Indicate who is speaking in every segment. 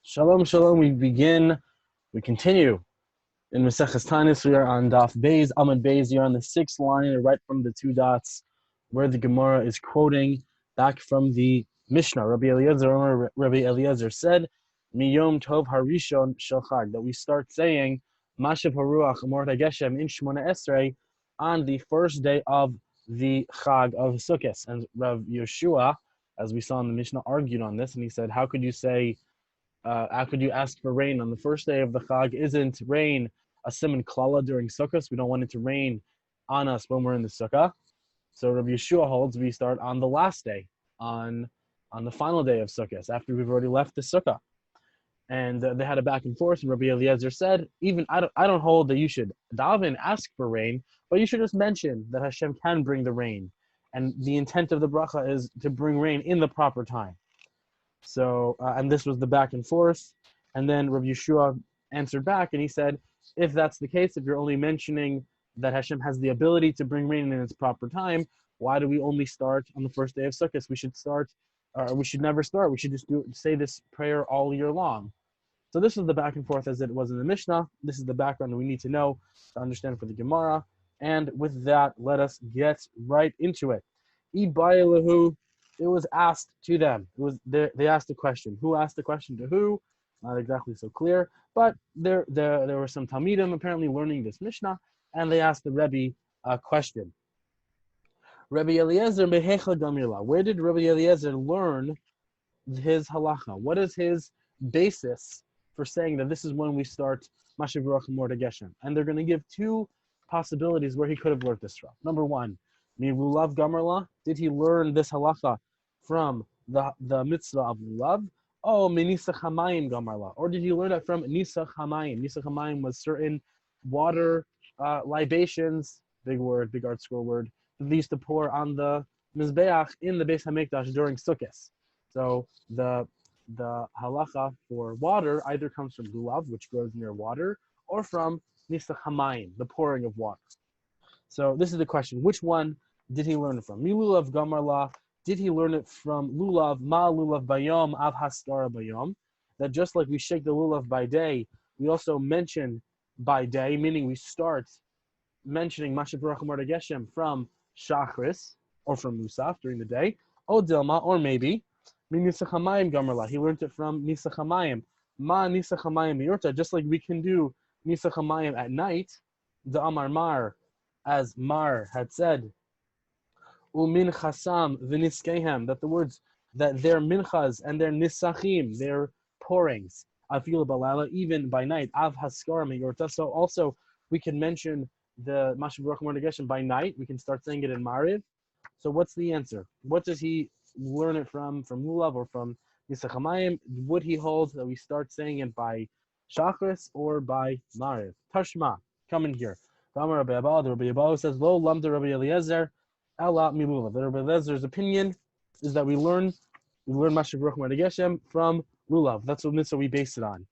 Speaker 1: Shalom, shalom. We continue in Maseches Taanis. We are on Daf Beis, Amud Beis. You're on the sixth line, right from the two dots, where the Gemara is quoting back from the Mishnah. Rabbi Eliezer said, "Miyom Tov Harishon Shel Chag," that we start saying Mashav Haruach Amort Hageshem in Shmona Esrei on the first day of the Chag of Sukkot. And Rav Yeshua, as we saw in the Mishnah, argued on this, and he said, "How could you say?" How could you ask for rain on the first day of the Chag? Isn't rain a siman klala during Sukkot? We don't want it to rain on us when we're in the Sukkah. So Rabbi Yeshua holds we start on the last day, on the final day of Sukkot, after we've already left the Sukkah. And they had a back and forth, and Rabbi Eliezer said, I don't hold that you should daven, ask for rain, but you should just mention that Hashem can bring the rain. And the intent of the bracha is to bring rain in the proper time. So, and this was the back and forth. And then Rabbi Yeshua answered back and he said, if that's the case, if you're only mentioning that Hashem has the ability to bring rain in its proper time, why do we only start on the first day of Sukkot? We should never start. We should just say this prayer all year long. So this was the back and forth as it was in the Mishnah. This is the background we need to know to understand for the Gemara. And with that, let us get right into it. It was asked to them. They asked a question. Who asked the question to who? Not exactly so clear. But there were some Talmidim apparently learning this Mishnah, and they asked the Rebbe a question. Rabbi Eliezer mehecha gamirla. Where did Rabbi Eliezer learn his halacha? What is his basis for saying that this is when we start Mashiv Ruach Mord Geshem? And they're going to give two possibilities where he could have learned this from. Number one, Lulav Gamarla, did he learn this halacha from the mitzvah of lulav? Oh, Nisach Hamayim Gamarla. Or did he learn it from Nisach Hamayim? Nisach Hamayim was certain water libations, big word, big art scroll word, that they used to pour on the Mizbeach in the Beis HaMikdash during Sukkot. So the halacha for water either comes from lulav, which grows near water, or from Nisach Hamayim, the pouring of water. So this is the question. Which one did he learn it from? Milulav Gamarla. Did he learn it from lulav? Ma lulav bayom av haskara bayom. That just like we shake the lulav by day, we also mention by day, meaning we start mentioning Mashav Baruch Mord Geshem from Shachris or from Musaf during the day. O Dilma, or maybe Nisach Hamayim Gamarla. He learned it from Nisach Hamayim. Ma Nisach Hamayim Yorta. Just like we can do Nisach Hamayim at night, the Amar Mar, as Mar had said, Umin chasam v'niskehem, that the words, that their minchas and their nisachim, their pourings, afil balala, even by night, av haskar meyorta. So also we can mention the Mashav Baruch Mord Geshem by night. We can start saying it in Mariv. So what's the answer? What does he learn it from lulav or from Nisach Hamayim? Would he hold that we start saying it by Shachris or by Mariv? Tashma, come in here. The Rabbi Abba says, Lo lamda Rabbi Eliezer, Ela milulav. The Rabbi Eliezer's opinion is that we learn Mashav Baruch Mord Geshem from lulav. That's what mitzvah we base it on.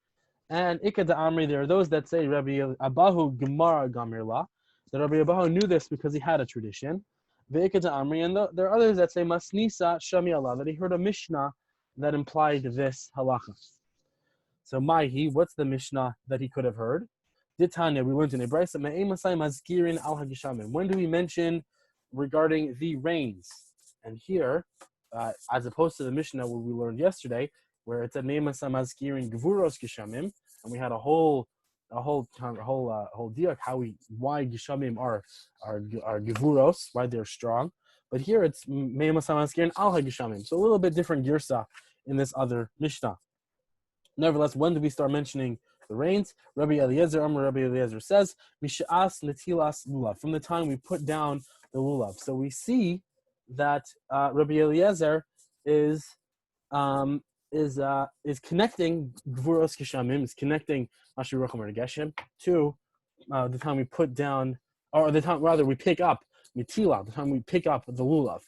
Speaker 1: And Ikka da Amri, there are those that say Rabbi Abahu Gemara Gamirla, that Rabbi Abahu knew this because he had a tradition. The Ikka da Amri, and there are others that say Masnisa Shami Allah, that he heard a Mishnah that implied this halacha. So Maihi, what's the Mishnah that he could have heard? Ditanya, we learned in a brayso, me'emasai mazkirin al hagishamim. When do we mention regarding the rains? And here, as opposed to the Mishnah where we learned yesterday, where it's a me'emasai mazkirin gvuros gishamim, and we had a whole diak why gishamim are gvuros, why they're strong. But here it's me'emasai mazkirin al hagishamim. So a little bit different girsa in this other Mishnah. Nevertheless, when do we start mentioning the rains? Rabbi Eliezer says, Misha'as netilas lulav, from the time we put down the lulav. So we see that Rabbi Eliezer is connecting Gvuros Geshamim, is connecting Mashav Baruch Mord Geshem to the time we put down, or the time rather we pick up Netila, the time we pick up the lulav.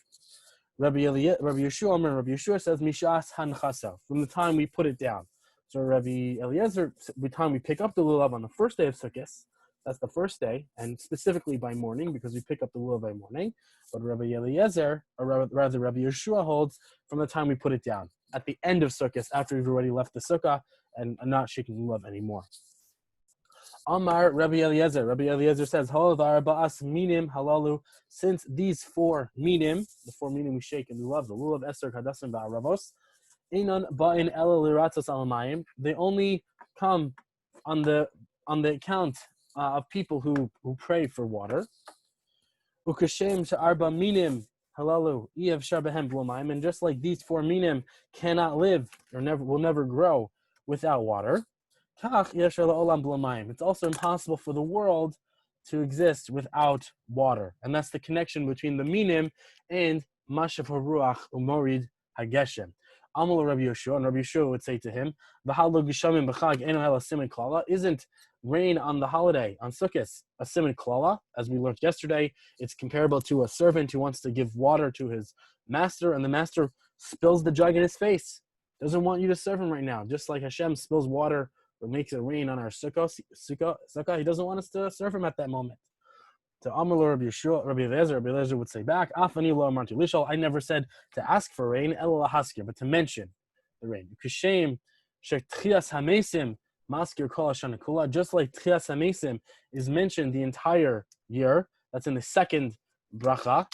Speaker 1: Rabbi Yeshua says, Misha'as hanchasa, from the time we put it down. So Rabbi Eliezer, by the time we pick up the lulav on the first day of Sukkot, that's the first day, and specifically by morning, because we pick up the lulav by morning. But Rabbi Eliezer, or rather Rabbi Yeshua holds from the time we put it down. at the end of Sukkot, after we've already left the Sukkah and not shaking lulav anymore. Amar Rabbi Eliezer. Rabbi Eliezer says, Halavar ba'as minim halalu. Since these four minim, the four minim we shake and lulav, the lulav, eser, kadasim, va'aravos, inon ba'in ela liratzos alamayim. They only come on the account of people who pray for water. Ukashem she'arba minim halalu iav sharbahem b'lamayim. And just like these four minim cannot live or will never grow without water, it's also impossible for the world to exist without water. And that's the connection between the minim and mashav haruach umorid hageshem. Amal Rabbi Yeshua, and Rabbi Yeshua would say to him, isn't rain on the holiday, on Sukkot, a siman klala? As we learned yesterday, it's comparable to a servant who wants to give water to his master, and the master spills the jug in his face. Doesn't want you to serve him right now. Just like Hashem spills water or makes it rain on our sukkah, he doesn't want us to serve him at that moment. To Amal Rabbi Yeshua, Rabbi Eliezer would say back, Afani lo amarti lishol, I never said to ask for rain, ela lahaskir, but to mention the rain. Kishem shek'tchias hamesim maskir kol hashana kula, just like tchias hamesim is mentioned the entire year. That's in the second bracha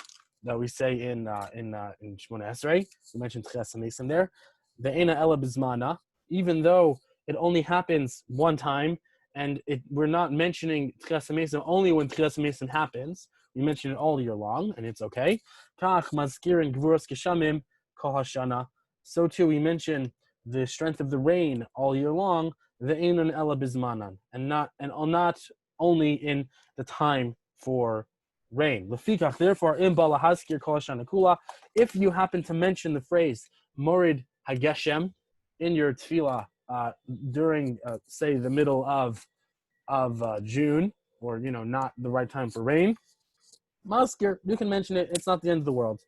Speaker 1: that we say in Shmona Esrei. We mentioned tchias hamesim there. The ena ela bizmana, even though it only happens one time, and we're not mentioning Tchias HaMesim only when Tchias HaMesim happens. We mention it all year long, and it's okay. Kach mazkirin gvuros geshamim kol hashana. So too, we mention the strength of the rain all year long. The einon ela bizmanan, and not only in the time for rain. Lefikach, therefore, im bala haskir kol hashana kula. If you happen to mention the phrase morid hageshem in your tefillah during, say, the middle of June, or not the right time for rain, maskir, you can mention it. It's not the end of the world.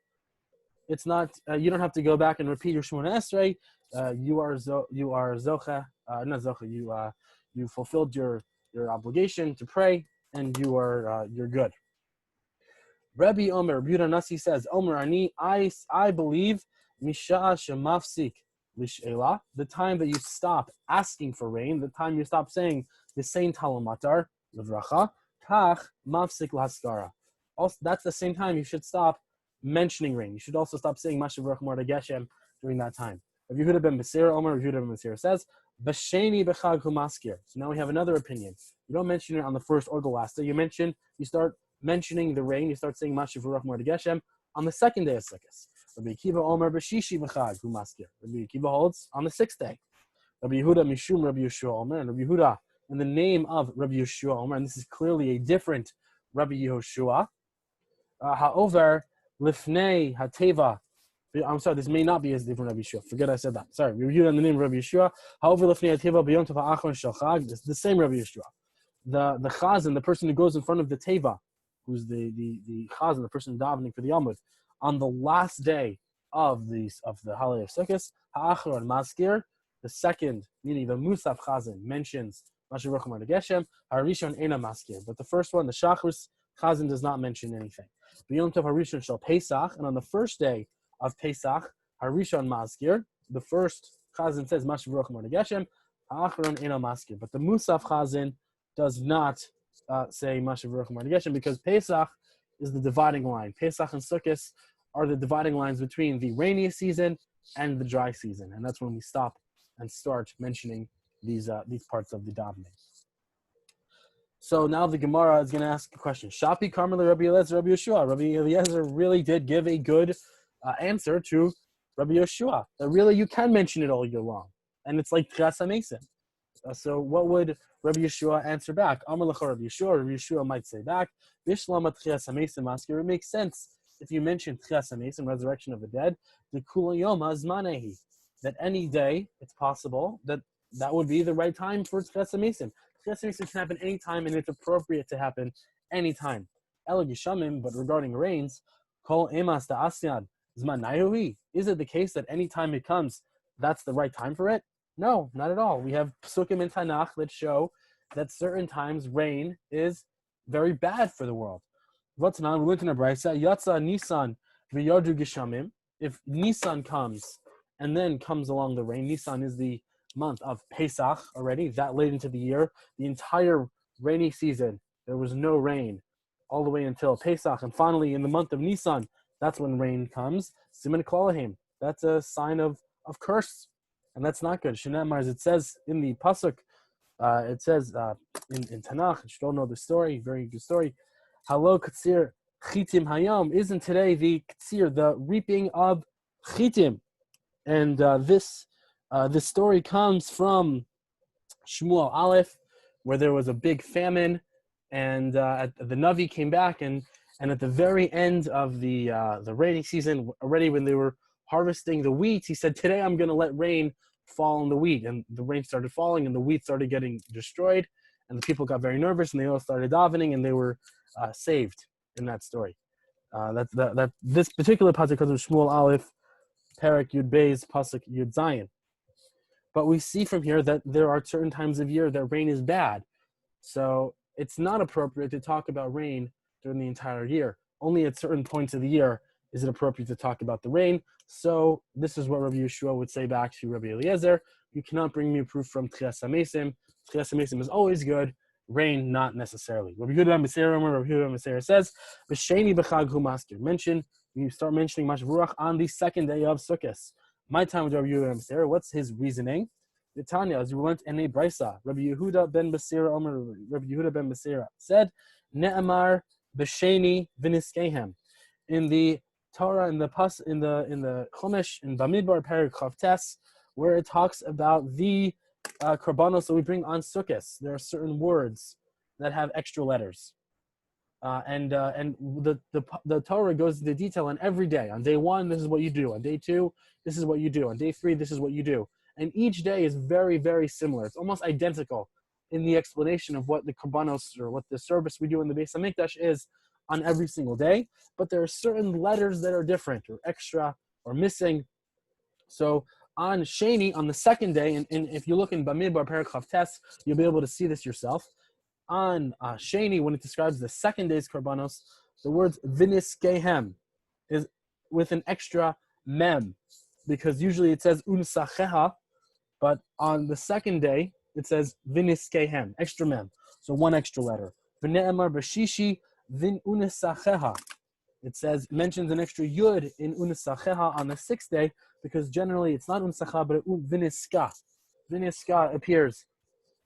Speaker 1: It's not. You don't have to go back and repeat your Shmona Esrei. You are zocha, not zocha. You fulfilled your obligation to pray, and you're good. Rabbi Omer, Yehuda Nasi says, Omer ani, I believe misha shemafsik. The time that you stop asking for rain, the time you stop saying the same talamatar, levracha, kach mafsik lahaskara. Also, that's the same time you should stop mentioning rain. You should also stop saying mashav rachmar geshem during that time. Rav Yehuda ben Basira, Omer, Rav Yehuda ben Basira says, b'sheni b'chag humaskir. So now we have another opinion. You don't mention it on the first or the last day. You start mentioning the rain. You start saying mashav rachmar geshem on the second day of Sukkot. Rabbi Akiva Omer b'shishi b'chag humaskir. Rabbi Akiva holds on the sixth day. Rabbi Yehuda mishum Rabbi Yeshua Omer, and Rabbi Yehuda in the name of Rabbi Yeshua Omer, and this is clearly a different Rabbi Yehoshua. Ha'over lifnei hateva. I'm sorry, this may not be as different Rabbi Yeshua. Forget I said that. Sorry, Rabbi Yehuda in the name of Rabbi Yeshua. Ha'over lifnei hateva b'yom tov ha'achron shel chag. It's the same Rabbi Yeshua. The chazan, the person who goes in front of the teva, who's the chazan, the person davening for the Amud, on the last day of the holiday of Sukkot, ha'achron maskir, the second, meaning the Musaf Chazan, mentions Mashav Rachmar Geshem, Harishon Ena Maskir. But the first one, the Shachris Chazan, does not mention anything. B'yom Tov Harishon Shel Pesach, and on the first day of Pesach, Harishon Maskir, the first Chazan says Mashav Rachmar Geshem, Ha'achron Ena Maskir. But the Musaf Chazan does not say Mashav Rachmar Geshem, because Pesach is the dividing line. Pesach and Sukkot are the dividing lines between the rainy season and the dry season, and that's when we stop and start mentioning these parts of the davening. So now the Gemara is going to ask a question. Shapi Karmel Rabbi Eliezer Rabbi Yeshua. Rabbi Eliezer really did give a good answer to Rabbi Yeshua. That really you can mention it all year long, and it's like Tchias HaMesim. So what would Rabbi Yeshua answer back? Amar Lecha Rabbi Yeshua. Rabbi Yeshua might say back, Bishlama Tchias HaMesim Maskir. It makes sense if you mention Tchias HaMesim, resurrection of the dead, the Kula Yoma Zmanehi, that any day it's possible that would be the right time for Tchias HaMesim. Tchias HaMesim can happen any time, and it's appropriate to happen any time. Ela Gishamim, but regarding rains, Kol Emas Da Asyan Zmanayui. Is it the case that any time it comes, that's the right time for it? No, not at all. We have Psukim in Tanakh that show that certain times rain is very bad for the world. What's now? We look in a braysa. Yatsa Nisan v'yardu Gishamim. If Nisan comes and then comes along the rain. Nisan is the month of Pesach already, that late into the year. The entire rainy season, there was no rain all the way until Pesach. And finally, in the month of Nisan, that's when rain comes. Siman Kolahim. That's a sign of curse. And that's not good. Shenamar, as it says in the Pasuk, it says in Tanakh, you don't know the story, very good story. Halo Katsir Chitim Hayom. Isn't today the Katsir, the reaping of Chitim? And this story comes from Shmuel Aleph, where there was a big famine, and the Navi came back, and at the very end of the rainy season, already when they were harvesting the wheat, he said, "Today I'm going to let rain fall on the wheat," and the rain started falling, and the wheat started getting destroyed, and the people got very nervous, and they all started davening, and they were saved in that story. That this particular pasuk comes from Shmuel Aleph, Perek Yud Beis, pasuk Yud Zayin. But we see from here that there are certain times of year that rain is bad. So it's not appropriate to talk about rain during the entire year. Only at certain points of the year is it appropriate to talk about the rain. So this is what Rabbi Yeshua would say back to Rabbi Eliezer. You cannot bring me proof from Tchias HaMesim. Tchias HaMesim is always good. Rain, not necessarily. Rabbi Yehuda ben Beseira says, B'sheni b'chag hu maskir. You start mentioning Mashvuach on the second day of Sukkot. My time with Rabbi Yehuda ben Beseira, what's his reasoning? The Tanya, as we went in a brisa, Rabbi Yehuda ben Beseira said, Ne'amar b'sheni v'niskehem. In the Torah, in the Chumash, in Bamidbar Perek Chav Tes, where it talks about the korbanos that we bring on Sukkot, there are certain words that have extra letters. And the Torah goes into detail on every day. On day 1, this is what you do. On day 2, this is what you do. On day 3, this is what you do. And each day is very, very similar. It's almost identical in the explanation of what the korbanos, or what the service we do in the Beis HaMikdash is on every single day. But there are certain letters that are different, or extra, or missing. So on Sheni, on the second day, and if you look in Bamidbar Perek Chav Tes, you'll be able to see this yourself. On Sheni, when it describes the second day's korbanos, the words viniskehem is with an extra mem, because usually it says unsacheha, but on the second day it says viniskehem, extra mem, so one extra letter. V'ne'emar b'shishi vin unisacheha. It mentions an extra yud in unisacheha on the 6th day, because generally it's not unsacha but viniska. Viniska appears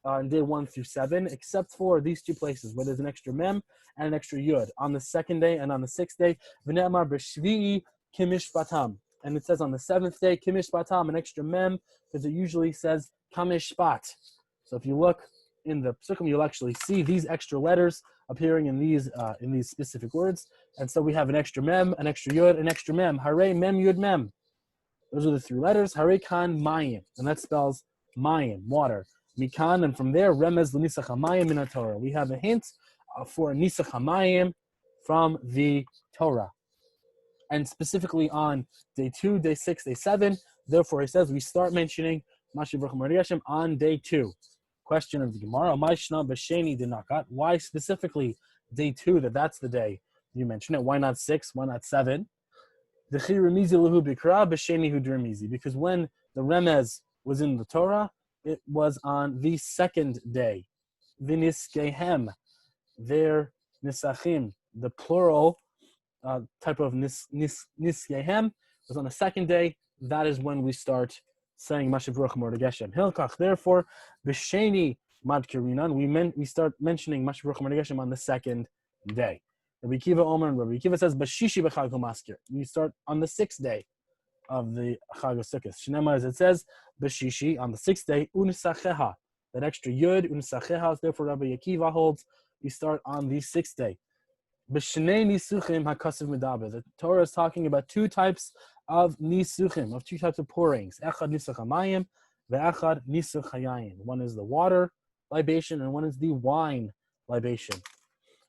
Speaker 1: on day 1 through 7, except for these 2 places where there's an extra mem and an extra yud on the 2nd day and on the 6th day. V'ne'amar b'shvi'i kimishpatam, and it says on the 7th day kimishpatam, an extra mem, because it usually says kamishpat. So if you look in the psukim, you'll actually see these extra letters appearing in these specific words. And so we have an extra mem, an extra yud, an extra mem. Hare mem yud mem. Those are the 3 letters. Hare kan mayim, and that spells mayim, water. Mikan, and from there, remez l'nisach hamayim in Torah. We have a hint for nisach hamayim from the Torah, and specifically on day 2, day 6, day 7. Therefore, he says we start mentioning Mashiv Ruch Hashem on day 2. Question of the Gemara: Ma'ishna b'sheni dinakat? Why specifically day 2? That's the day you mention it. Why not 6? Why not 7? Because when the remez was in the Torah, it was on the 2nd day. Viniskehem, their nisachim, the plural type of niskehem, was on the 2nd day. That is when we start saying Mashiv Ruach Mordechai. Hilkach, therefore, b'sheni madkirinan, we start mentioning Mashiv Ruach Mordechai on the 2nd day. Rabbi Kiva Omer, and Rabbi Kiva says, b'shishi b'chag maskir. We start on the 6th day of the Chag Sukkot. Shnema, as it says, b'shishi, on the 6th day, unisacheha, that extra yud, unisacheha, therefore Rabbi Akiva holds, we start on the 6th day. B'shnei nisuchim hakasav medaber. The Torah is talking about 2 types of nisuchim, of 2 types of pourings. Echad nisuch hamayim, ve'echad nisuch hayayin. One is the water libation, and one is the wine libation.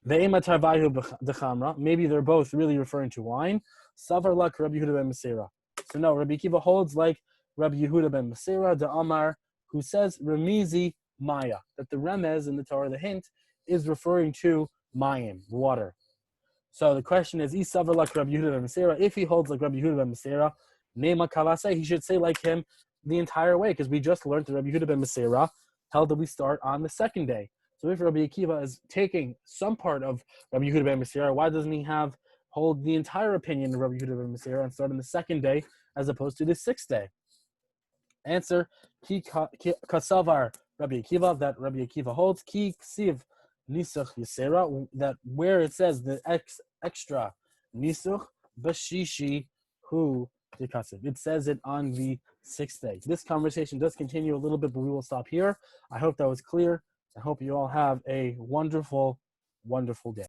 Speaker 1: Ve'ema tarvayu dechamra. Maybe they're both really referring to wine. Savar lak Rabbi Yehuda ben Beseira. So no, Rabbi Kiva holds like Rabbi Yehuda ben Beseira, the Amar, who says remizi maya, that the remez in the Torah, the hint, is referring to mayim, water. So the question is, Isavar like Rabbi Yehuda ben Beseira. If he holds like Rabbi Yehuda ben Beseira, Nema Kavase, he should say like him the entire way, because we just learned that Rabbi Yehuda ben Meseira held that we start on the second day. So if Rabbi Akiva is taking some part of Rabbi Yehuda ben Meseira, why doesn't he hold the entire opinion of Rabbi Yehuda ben Meseira and start on the second day as opposed to the sixth day? Answer: Ki kasavar Rabbi Akiva, that Rabbi Akiva holds. Ki ksiv nisuch yisera, that where it says the extra nisuch bashishi hu dikasiv, it says it on the sixth day. This conversation does continue a little bit, but we will stop here. I hope that was clear. I hope you all have a wonderful, wonderful day.